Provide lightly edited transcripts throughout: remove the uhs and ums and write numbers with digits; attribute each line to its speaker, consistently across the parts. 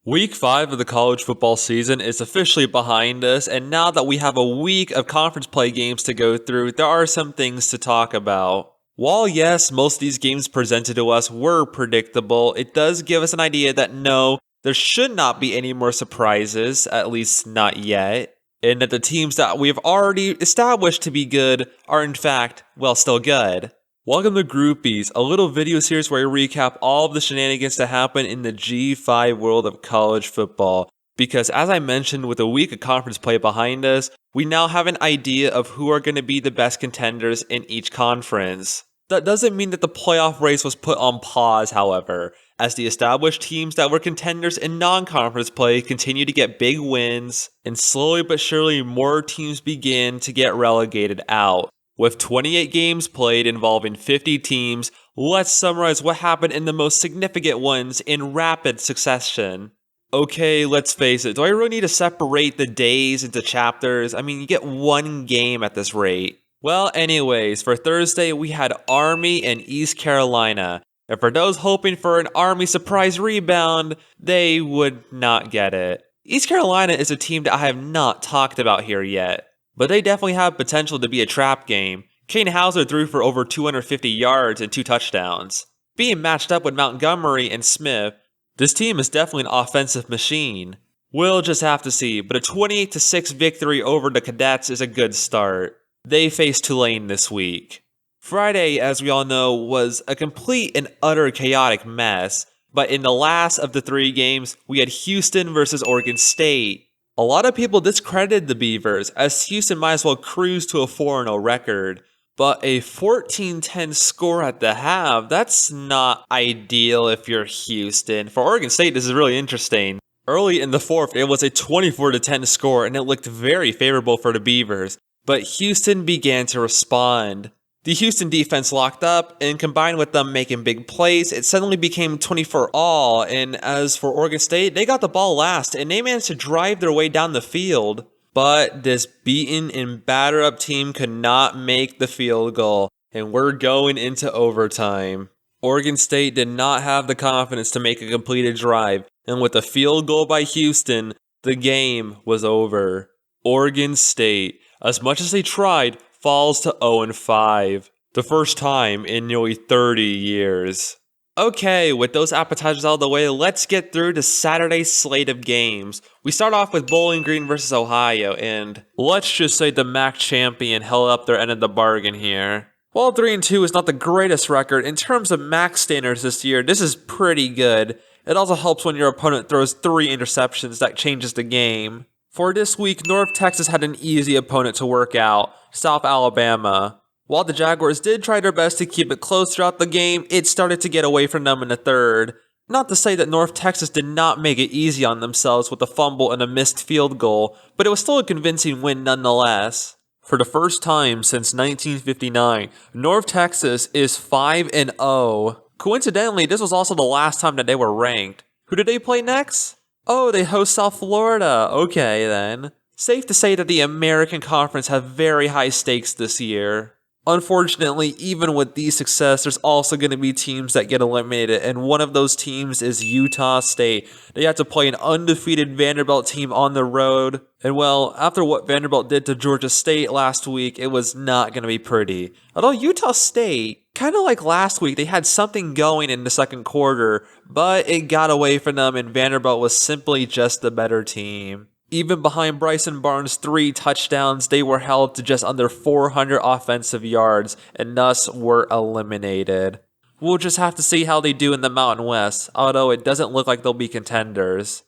Speaker 1: Week 5 of the college football season is officially behind us, and now that we have a week of conference play games to go through, there are some things to talk about. While yes, most of these games presented to us were predictable, it does give us an idea that no, there should not be any more surprises, at least not yet, and that the teams that we have already established to be good are in fact, well, still good. Welcome to Groupies, a little video series where we recap all of the shenanigans that happen in the G5 world of college football. Because as I mentioned, with a week of conference play behind us, we now have an idea of who are going to be the best contenders in each conference. That doesn't mean that the playoff race was put on pause, however, as the established teams that were contenders in non-conference play continue to get big wins, and slowly but surely more teams begin to get relegated out. With 28 games played involving 50 teams, let's summarize what happened in the most significant ones in rapid succession. Okay, let's face it, do I really need to separate the days into chapters? I mean, you get one game at this rate. Well, anyways, for Thursday we had Army and East Carolina. And for those hoping for an Army surprise rebound, they would not get it. East Carolina is a team that I have not talked about here yet, but they definitely have potential to be a trap game. Kane Hauser threw for over 250 yards and 2 touchdowns. Being matched up with Montgomery and Smith, this team is definitely an offensive machine. We'll just have to see, but a 28-6 victory over the Cadets is a good start. They face Tulane this week. Friday, as we all know, was a complete and utter chaotic mess, but in the last of the 3 games, we had Houston versus Oregon State. A lot of people discredited the Beavers, as Houston might as well cruise to a 4-0 record. But a 14-10 score at the half, that's not ideal if you're Houston. For Oregon State, this is really interesting. Early in the 4th, it was a 24-10 score, and it looked very favorable for the Beavers. But Houston began to respond. The Houston defense locked up, and combined with them making big plays, it suddenly became 24-all, and as for Oregon State, they got the ball last, and they managed to drive their way down the field. But this beaten and battered up team could not make the field goal, and we're going into overtime. Oregon State did not have the confidence to make a completed drive, and with a field goal by Houston, the game was over. Oregon State, as much as they tried, falls to 0-5, the first time in nearly 30 years. Okay, with those appetizers out of the way, let's get through to Saturday's slate of games. We start off with Bowling Green versus Ohio, and let's just say the MAC champion held up their end of the bargain here. While 3-2 is not the greatest record, in terms of MAC standards this year, this is pretty good. It also helps when your opponent throws 3 interceptions that changes the game. For this week, North Texas had an easy opponent to work out, South Alabama. While the Jaguars did try their best to keep it close throughout the game, it started to get away from them in the 3rd. Not to say that North Texas did not make it easy on themselves with a fumble and a missed field goal, but it was still a convincing win nonetheless. For the first time since 1959, North Texas is 5-0. Coincidentally, this was also the last time that they were ranked. Who did they play next? Oh, they host South Florida. Okay, then. Safe to say that the American Conference have very high stakes this year. Unfortunately, even with these success, there's also going to be teams that get eliminated, and one of those teams is Utah State. They have to play an undefeated Vanderbilt team on the road, and well, after what Vanderbilt did to Georgia State last week, it was not going to be pretty. Although Utah State, kind of like last week, they had something going in the second quarter, but it got away from them, and Vanderbilt was simply just the better team. Even behind Bryson Barnes' 3 touchdowns, they were held to just under 400 offensive yards and thus were eliminated. We'll just have to see how they do in the Mountain West, although it doesn't look like they'll be contenders.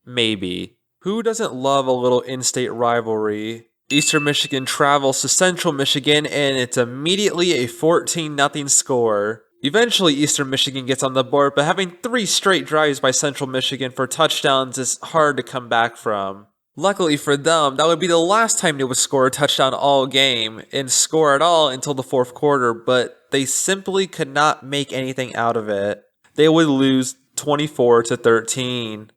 Speaker 1: Maybe. Who doesn't love a little in-state rivalry? Eastern Michigan travels to Central Michigan and it's immediately a 14-0 score. Eventually, Eastern Michigan gets on the board, but having 3 straight drives by Central Michigan for touchdowns is hard to come back from. Luckily for them, that would be the last time they would score a touchdown all game and score at all until the 4th quarter, but they simply could not make anything out of it. They would lose 24-13.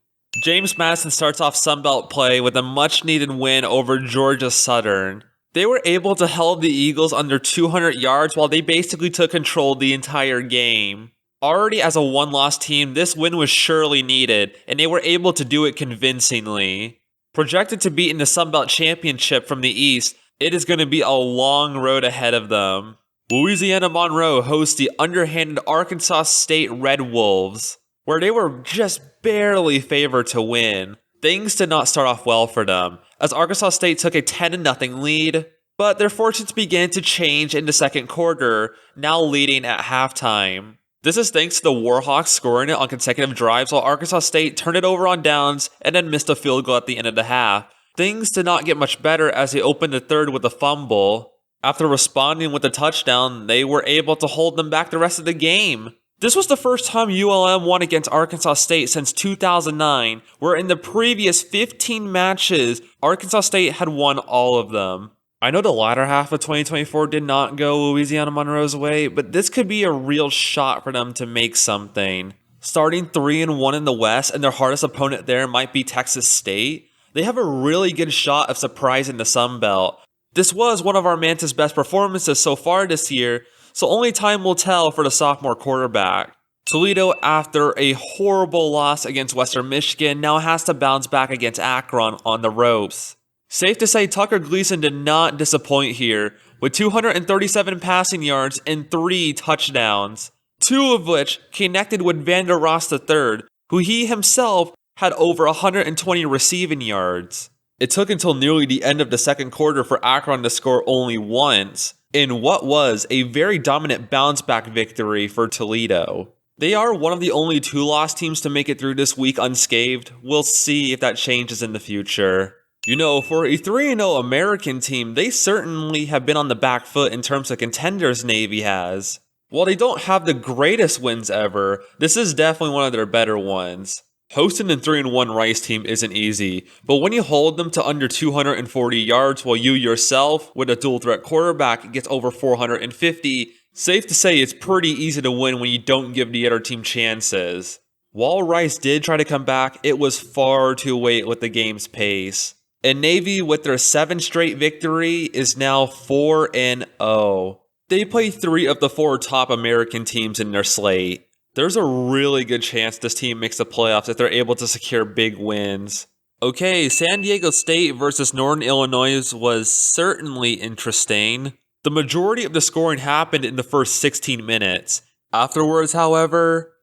Speaker 1: James Madison starts off Sunbelt play with a much-needed win over Georgia Southern. They were able to hold the Eagles under 200 yards while they basically took control the entire game. Already as a one-loss team, this win was surely needed, and they were able to do it convincingly. Projected to be in the Sun Belt Championship from the East, it is going to be a long road ahead of them. Louisiana Monroe hosts the underhanded Arkansas State Red Wolves, where they were just barely favored to win. Things did not start off well for them, as Arkansas State took a 10-0 lead, but their fortunes began to change in the second quarter, now leading at halftime. This is thanks to the Warhawks scoring it on consecutive drives while Arkansas State turned it over on downs and then missed a field goal at the end of the half. Things did not get much better as they opened the third with a fumble. After responding with a touchdown, they were able to hold them back the rest of the game. This was the first time ULM won against Arkansas State since 2009, where in the previous 15 matches, Arkansas State had won all of them. I know the latter half of 2024 did not go Louisiana Monroe's way, but this could be a real shot for them to make something. Starting 3-1 in the West, and their hardest opponent there might be Texas State, they have a really good shot of surprising the Sun Belt. This was one of our Manta's best performances so far this year, so only time will tell for the sophomore quarterback. Toledo, after a horrible loss against Western Michigan, now has to bounce back against Akron on the ropes. Safe to say Tucker Gleason did not disappoint here, with 237 passing yards and 3 touchdowns, 2 of which connected with Vander Ross III, who he himself had over 120 receiving yards. It took until nearly the end of the second quarter for Akron to score only once, in what was a very dominant bounce-back victory for Toledo. They are one of the only 2-loss teams to make it through this week unscathed. We'll see if that changes in the future. You know, for a 3-0 American team, they certainly have been on the back foot in terms of contenders Navy has. While they don't have the greatest wins ever, this is definitely one of their better ones. Hosting a 3-1 Rice team isn't easy, but when you hold them to under 240 yards while you yourself, with a dual-threat quarterback, gets over 450, safe to say it's pretty easy to win when you don't give the other team chances. While Rice did try to come back, it was far too late with the game's pace. And Navy, with their 7th straight victory, is now 4-0. They play 3 of the 4 top American teams in their slate. There's a really good chance this team makes the playoffs if they're able to secure big wins. Okay, San Diego State versus Northern Illinois was certainly interesting. The majority of the scoring happened in the first 16 minutes. Afterwards, however...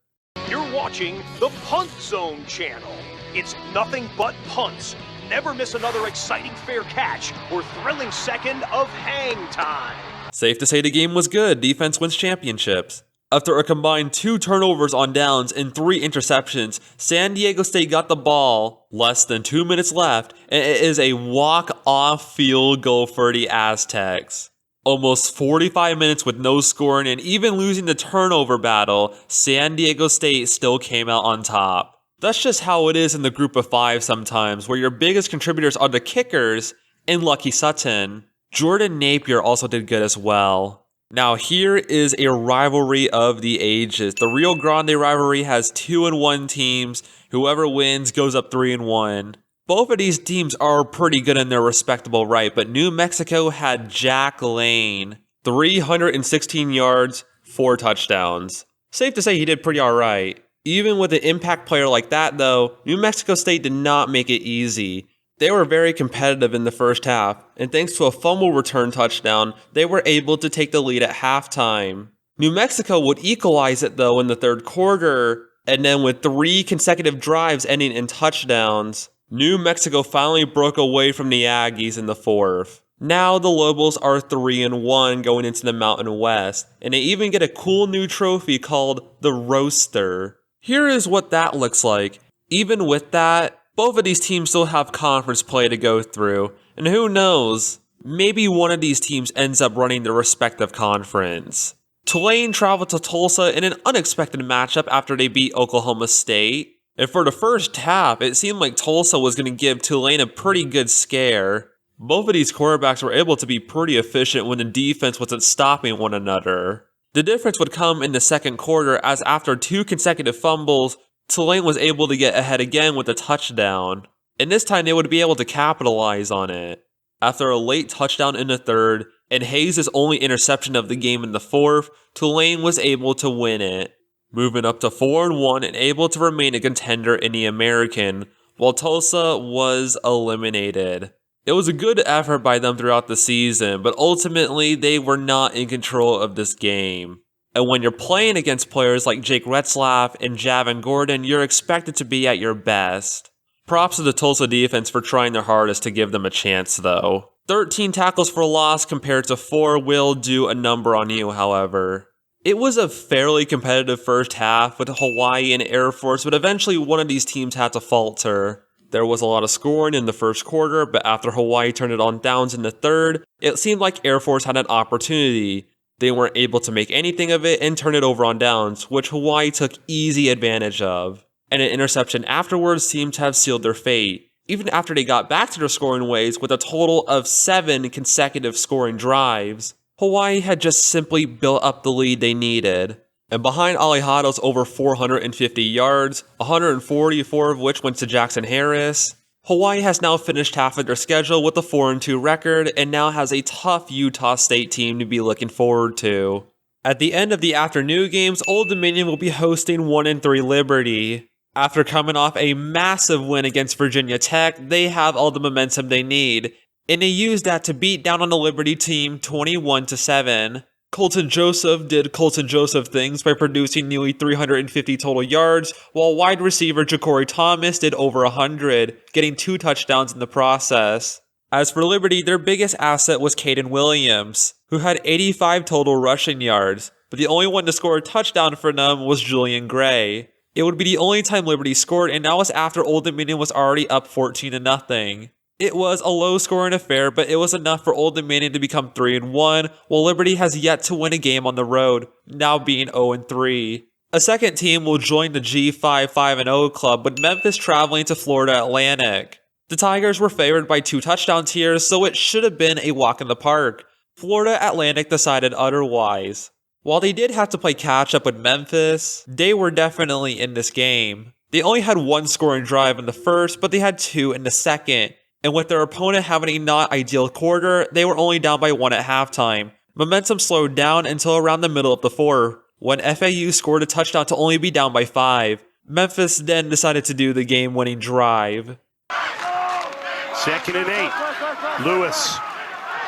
Speaker 2: You're watching the Punt Zone channel. It's nothing but punts. Never miss another exciting fair catch or thrilling second of hang time.
Speaker 1: Safe to say the game was good. Defense wins championships. After a combined 2 turnovers on downs and 3 interceptions, San Diego State got the ball, less than 2 minutes left, and it is a walk-off field goal for the Aztecs. Almost 45 minutes with no scoring and even losing the turnover battle, San Diego State still came out on top. That's just how it is in the group of 5 sometimes, where your biggest contributors are the kickers and Lucky Sutton. Jordan Napier also did good as well. Now here is a rivalry of the ages. The Rio Grande rivalry has 2-1 teams. Whoever wins goes up 3-1. Both of these teams are pretty good in their respectable right, but New Mexico had Jack Lane. 316 yards, 4 touchdowns. Safe to say he did pretty alright. Even with an impact player like that though, New Mexico State did not make it easy. They were very competitive in the first half, and thanks to a fumble return touchdown, they were able to take the lead at halftime. New Mexico would equalize it though in the third quarter, and then with 3 consecutive drives ending in touchdowns, New Mexico finally broke away from the Aggies in the fourth. Now the Lobos are 3-1 going into the Mountain West, and they even get a cool new trophy called the Roaster. Here is what that looks like. Even with that, both of these teams still have conference play to go through, and who knows, maybe one of these teams ends up running their respective conference. Tulane traveled to Tulsa in an unexpected matchup after they beat Oklahoma State, and for the first half, it seemed like Tulsa was going to give Tulane a pretty good scare. Both of these quarterbacks were able to be pretty efficient when the defense wasn't stopping one another. The difference would come in the second quarter as after 2 consecutive fumbles, Tulane was able to get ahead again with a touchdown, and this time they would be able to capitalize on it. After a late touchdown in the third, and Hayes' only interception of the game in the fourth, Tulane was able to win it. moving up to 4-1 and able to remain a contender in the American, while Tulsa was eliminated. It was a good effort by them throughout the season, but ultimately they were not in control of this game. And when you're playing against players like Jake Retzlaff and Javon Gordon, you're expected to be at your best. Props to the Tulsa defense for trying their hardest to give them a chance though. 13 tackles for loss compared to 4 will do a number on you, however. It was a fairly competitive first half with Hawaii and Air Force, but eventually one of these teams had to falter. There was a lot of scoring in the first quarter, but after Hawaii turned it on downs in the third, it seemed like Air Force had an opportunity. They weren't able to make anything of it and turn it over on downs, which Hawaii took easy advantage of. And an interception afterwards seemed to have sealed their fate. Even after they got back to their scoring ways with a total of 7 consecutive scoring drives, Hawaii had just simply built up the lead they needed. And behind Alejado's over 450 yards, 144 of which went to Jackson Harris, Hawaii has now finished half of their schedule with a 4-2 record and now has a tough Utah State team to be looking forward to. At the end of the afternoon games, Old Dominion will be hosting 1-3 Liberty. After coming off a massive win against Virginia Tech, they have all the momentum they need, and they used that to beat down on the Liberty team 21-7. Colton Joseph did Colton Joseph things by producing nearly 350 total yards, while wide receiver Ja'Cory Thomas did over 100, getting 2 touchdowns in the process. As for Liberty, their biggest asset was Caden Williams, who had 85 total rushing yards, but the only one to score a touchdown for them was Julian Gray. It would be the only time Liberty scored, and that was after Old Dominion was already up 14-0. It was a low-scoring affair, but it was enough for Old Dominion to become 3-1, while Liberty has yet to win a game on the road, now being 0-3. A second team will join the G5 5-0 club, with Memphis traveling to Florida Atlantic. The Tigers were favored by 2 touchdowns here, so it should have been a walk in the park. Florida Atlantic decided otherwise. While they did have to play catch-up with Memphis, they were definitely in this game. They only had 1 scoring drive in the first, but they had 2 in the second. And with their opponent having a not ideal quarter, they were only down by 1 at halftime. Momentum slowed down until around the middle of the 4th, when FAU scored a touchdown to only be down by 5. Memphis then decided to do the game-winning drive.
Speaker 2: 2nd and 8. Lewis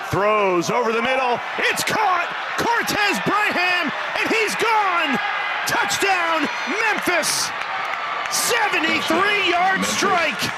Speaker 2: throws over the middle. It's caught! Cortez Braham, and he's gone! Touchdown, Memphis! 73-yard strike!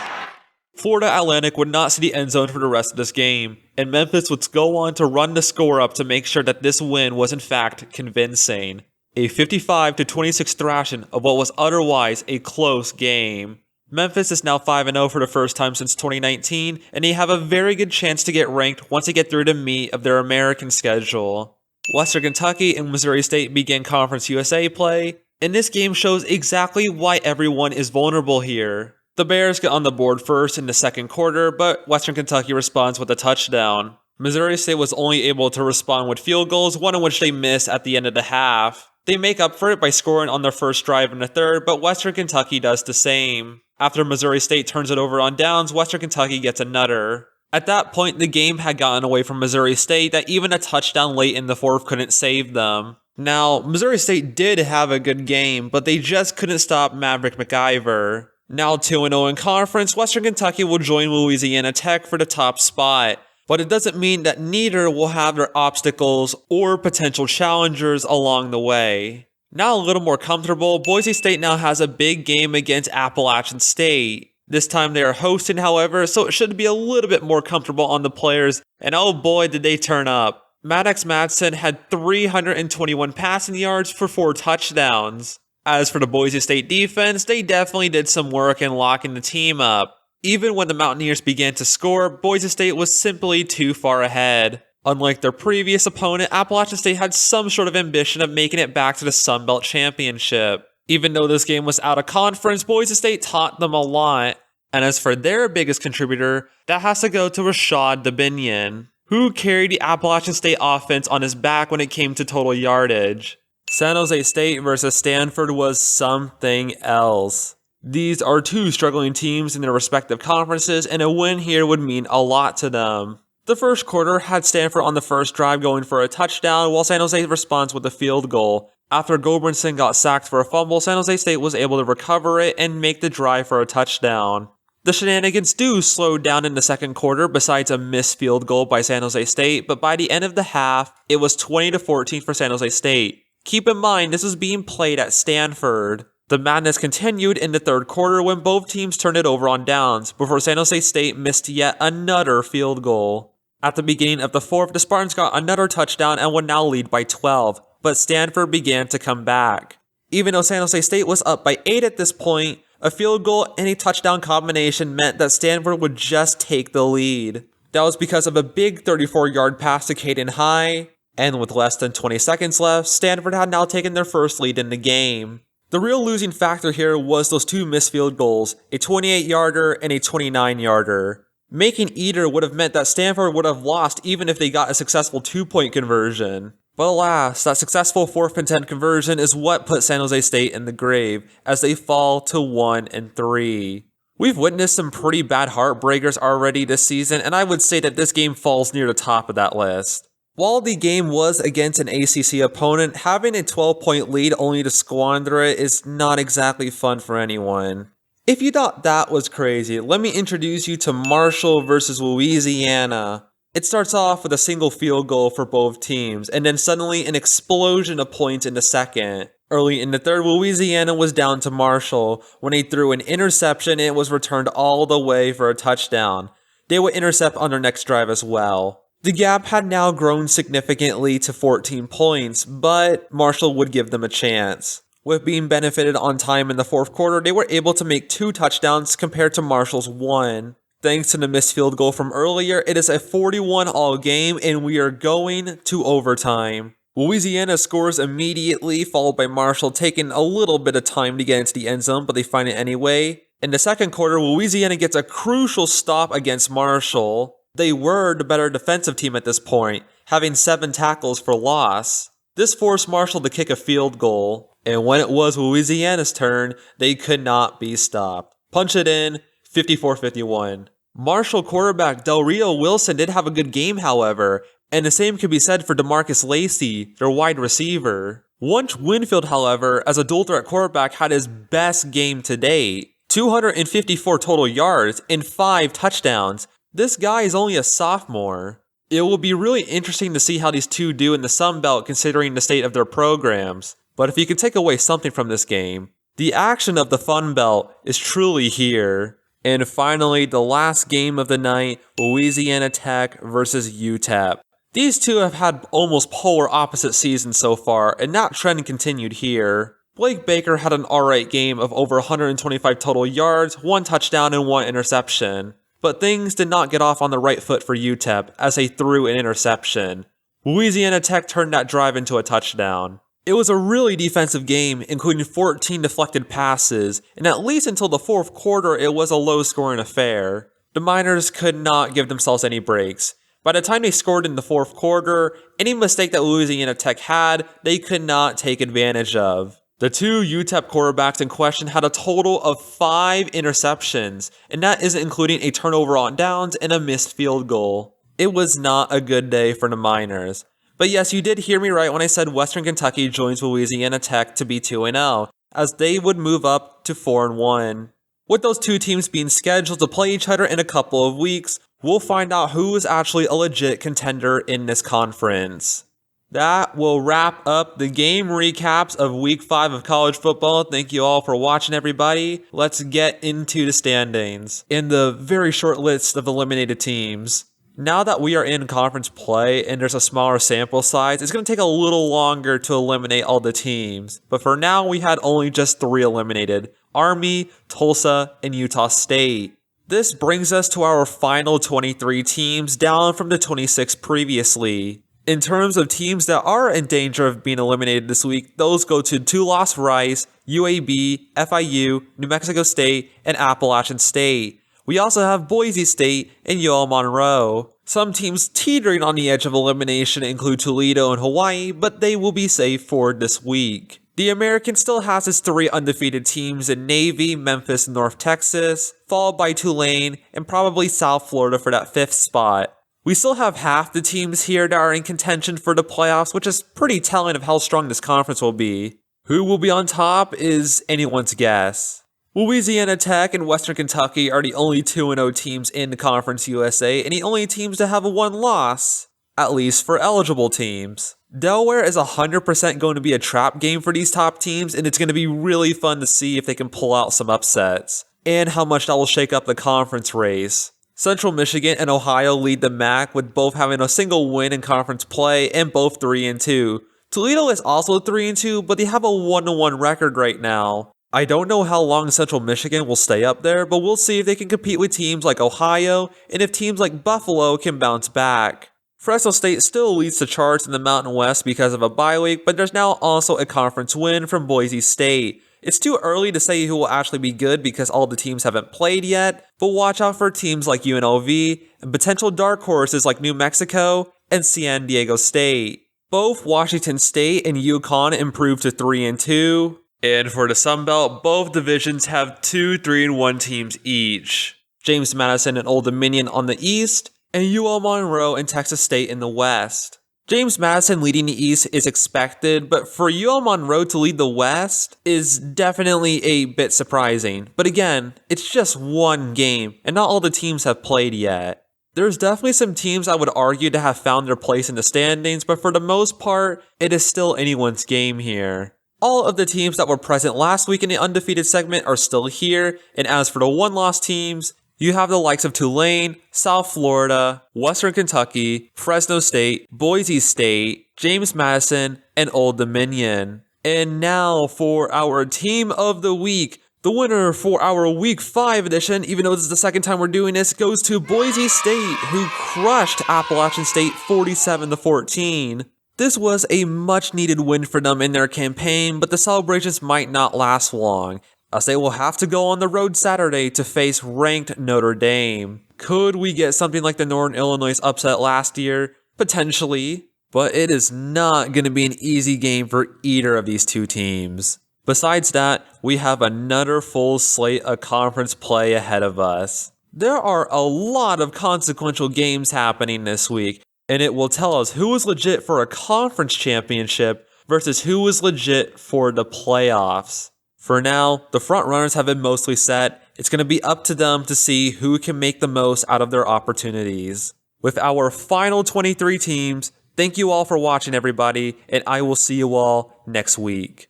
Speaker 1: Florida Atlantic would not see the end zone for the rest of this game, and Memphis would go on to run the score up to make sure that this win was in fact convincing. A 55-26 thrashing of what was otherwise a close game. Memphis is now 5-0 for the first time since 2019, and they have a very good chance to get ranked once they get through the meat of their American schedule. Western Kentucky and Missouri State begin Conference USA play, and this game shows exactly why everyone is vulnerable here. The Bears get on the board first in the second quarter, but Western Kentucky responds with a touchdown. Missouri State was only able to respond with field goals, one in which they missed at the end of the half. They make up for it by scoring on their first drive in the third, but Western Kentucky does the same. After Missouri State turns it over on downs, Western Kentucky gets another. At that point, the game had gotten away from Missouri State that even a touchdown late in the 4th couldn't save them. Now, Missouri State did have a good game, but they just couldn't stop Maverick McIver. Now 2-0 in conference, Western Kentucky will join Louisiana Tech for the top spot. But it doesn't mean that neither will have their obstacles or potential challengers along the way. Now a little more comfortable, Boise State now has a big game against Appalachian State. This time they are hosting, however, so it should be a little bit more comfortable on the players, and oh boy did they turn up. Maddox Madsen had 321 passing yards for 4 touchdowns. As for the Boise State defense, they definitely did some work in locking the team up. Even when the Mountaineers began to score, Boise State was simply too far ahead. Unlike their previous opponent, Appalachian State had some sort of ambition of making it back to the Sun Belt Championship. Even though this game was out of conference, Boise State taught them a lot. And as for their biggest contributor, that has to go to Rashad Dubinion, who carried the Appalachian State offense on his back when it came to total yardage. San Jose State versus Stanford was something else. These are 2 struggling teams in their respective conferences, and a win here would mean a lot to them. The first quarter had Stanford on the first drive going for a touchdown, while San Jose responds with a field goal. After Gobernson got sacked for a fumble, San Jose State was able to recover it and make the drive for a touchdown. The shenanigans do slow down in the second quarter besides a missed field goal by San Jose State, but by the end of the half, it was 20-14 for San Jose State. Keep in mind, this was being played at Stanford. The madness continued in the third quarter when both teams turned it over on downs, before San Jose State missed yet another field goal. At the beginning of the fourth, the Spartans got another touchdown and would now lead by 12, but Stanford began to come back. Even though San Jose State was up by 8 at this point, a field goal and a touchdown combination meant that Stanford would just take the lead. That was because of a big 34-yard pass to Caden High, and with less than 20 seconds left, Stanford had now taken their first lead in the game. The real losing factor here was those two missed field goals, a 28-yarder and a 29-yarder. Making either would have meant that Stanford would have lost even if they got a successful 2-point conversion. But alas, that successful 4th and 10 conversion is what put San Jose State in the grave as they fall to 1-3. We've witnessed some pretty bad heartbreakers already this season, and I would say that this game falls near the top of that list. While the game was against an ACC opponent, having a 12-point lead only to squander it is not exactly fun for anyone. If you thought that was crazy, let me introduce you to Marshall versus Louisiana. It starts off with a single field goal for both teams, and then suddenly an explosion of points in the second. Early in the third, Louisiana was down to Marshall when they threw an interception and it was returned all the way for a touchdown. They would intercept on their next drive as well. The gap had now grown significantly to 14 points, but Marshall would give them a chance. With being benefited on time in the fourth quarter, they were able to make 2 touchdowns compared to Marshall's 1. Thanks to the missed field goal from earlier, it is a 41-all game and we are going to overtime. Louisiana scores immediately, followed by Marshall taking a little bit of time to get into the end zone, but they find it anyway. In the second quarter, Louisiana gets a crucial stop against Marshall. They were the better defensive team at this point, having 7 tackles for loss. This forced Marshall to kick a field goal, and when it was Louisiana's turn, they could not be stopped. Punch it in, 54-51. Marshall quarterback Del Rio Wilson did have a good game, however, and the same could be said for DeMarcus Lacey, their wide receiver. Wunsch Winfield, however, as a dual threat quarterback, had his best game to date. 254 total yards and 5 touchdowns. This guy is only a sophomore. It will be really interesting to see how these two do in the Sun Belt considering the state of their programs. But if you can take away something from this game, the action of the Fun Belt is truly here. And finally, the last game of the night, Louisiana Tech versus UTEP. These two have had almost polar opposite seasons so far, and that trend continued here. Blake Baker had an alright game of over 125 total yards, 1 touchdown, and 1 interception. But things did not get off on the right foot for UTEP as they threw an interception. Louisiana Tech turned that drive into a touchdown. It was a really defensive game, including 14 deflected passes, and at least until the fourth quarter it was a low-scoring affair. The Miners could not give themselves any breaks. By the time they scored in the fourth quarter, any mistake that Louisiana Tech had, they could not take advantage of. The two UTEP quarterbacks in question had a total of 5 interceptions, and that isn't including a turnover on downs and a missed field goal. It was not a good day for the Miners. But yes, you did hear me right when I said Western Kentucky joins Louisiana Tech to be 2-0, as they would move up to 4-1. With those two teams being scheduled to play each other in a couple of weeks, we'll find out who is actually a legit contender in this conference. That will wrap up the game recaps of Week 5 of college football. Thank you all for watching, everybody. Let's get into the standings and the very short list of eliminated teams. Now that we are in conference play and there's a smaller sample size, it's going to take a little longer to eliminate all the teams. But for now, we had only just 3 eliminated: Army, Tulsa, and Utah State. This brings us to our final 23 teams, down from the 26 previously. In terms of teams that are in danger of being eliminated this week, those go to Tulas Rice, UAB, FIU, New Mexico State, and Appalachian State. We also have Boise State and UL Monroe. Some teams teetering on the edge of elimination include Toledo and Hawaii, but they will be safe for this week. The American still has its 3 undefeated teams in Navy, Memphis, and North Texas, followed by Tulane and probably South Florida for that 5th spot. We still have half the teams here that are in contention for the playoffs, which is pretty telling of how strong this conference will be. Who will be on top is anyone's guess. Louisiana Tech and Western Kentucky are the only 2-0 teams in the Conference USA and the only teams to have a 1 loss, at least for eligible teams. Delaware is 100% going to be a trap game for these top teams, and it's going to be really fun to see if they can pull out some upsets, and how much that will shake up the conference race. Central Michigan and Ohio lead the MAC with both having a single win in conference play and both 3-2. Toledo is also 3-2, but they have a 1-1 record right now. I don't know how long Central Michigan will stay up there, but we'll see if they can compete with teams like Ohio and if teams like Buffalo can bounce back. Fresno State still leads the charts in the Mountain West because of a bye week, but there's now also a conference win from Boise State. It's too early to say who will actually be good because all the teams haven't played yet, but watch out for teams like UNLV and potential dark horses like New Mexico and San Diego State. Both Washington State and UConn improved to 3-2. And for the Sun Belt, both divisions have 2 3-1 teams each. James Madison and Old Dominion on the East, and UL Monroe and Texas State in the West. James Madison leading the East is expected, but for UL Monroe to lead the West is definitely a bit surprising. But again, it's just one game, and not all the teams have played yet. There's definitely some teams I would argue to have found their place in the standings, but for the most part, it is still anyone's game here. All of the teams that were present last week in the undefeated segment are still here, and as for the 1-loss teams, you have the likes of Tulane, South Florida, Western Kentucky, Fresno State, Boise State, James Madison, and Old Dominion. And now for our team of the week. The winner for our Week 5 edition, even though this is the second time we're doing this, goes to Boise State, who crushed Appalachian State 47-14. This was a much needed win for them in their campaign, but the celebrations might not last long, as they will have to go on the road Saturday to face ranked Notre Dame. Could we get something like the Northern Illinois upset last year? Potentially, but it is not going to be an easy game for either of these two teams. Besides that, we have another full slate of conference play ahead of us. There are a lot of consequential games happening this week, and it will tell us who is legit for a conference championship versus who is legit for the playoffs. For now, the front runners have been mostly set. It's going to be up to them to see who can make the most out of their opportunities. With our final 23 teams, thank you all for watching everybody, and I will see you all next week.